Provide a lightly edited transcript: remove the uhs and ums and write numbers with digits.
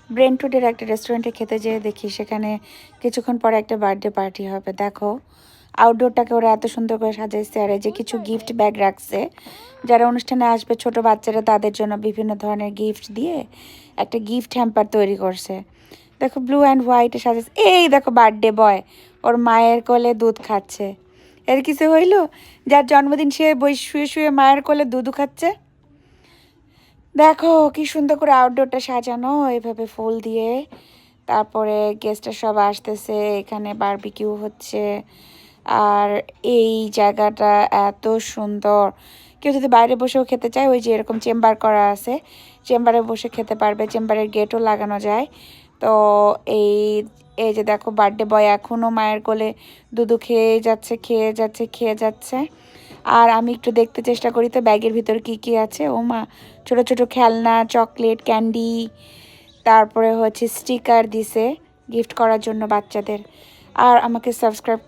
ব্রেন্টউডের একটা রেস্টুরেন্টে খেতে যেয়ে দেখি সেখানে কিছুক্ষণ পরে একটা বার্থডে পার্টি হবে। দেখো আউটডোরটাকে ওরা এত সুন্দর করে সাজাইছে, আর এই যে কিছু গিফট ব্যাগ রাখছে, যারা অনুষ্ঠানে আসবে ছোট বাচ্চারা তাদের জন্য বিভিন্ন ধরনের গিফট দিয়ে একটা গিফট হ্যাম্পার তৈরি করছে। দেখো ব্লু অ্যান্ড হোয়াইটে সাজাইছে। এই দেখো বার্থডে বয় ওর মায়ের কোলে দুধ খাচ্ছে। এর কিছু হইল? যার জন্মদিন সে বই শুয়ে শুয়ে মায়ের কোলে দুধ খাচ্ছে। দেখো কি সুন্দর করে আউটডোরটা সাজানো এইভাবে ফুল দিয়ে। তারপরে গেস্টরা সব আসতেছে, এখানে বারবিকিউ হচ্ছে। আর এই জায়গাটা এত সুন্দর, কেউ যদি বাইরে বসেও খেতে চায় ওই যে এরকম চেম্বার করা আছে, চেম্বারে বসে খেতে পারবে, চেম্বারের গেটও লাগানো যায়। তো এই এই যে দেখো বার্থডে বয় এখনও মায়ের কোলে দুধু খেয়ে যাচ্ছে খেয়ে যাচ্ছে খেয়ে যাচ্ছে। আর আমি একটু দেখতে চেষ্টা করি তো ব্যাগের ভিতর কি কি আছে। ও মা, ছোট ছোট খেলনা, চকলেট, ক্যান্ডি, তারপরে হচ্ছে স্টিকার দিছে গিফট করার জন্য বাচ্চাদের। আর আমাকে সাবস্ক্রাইব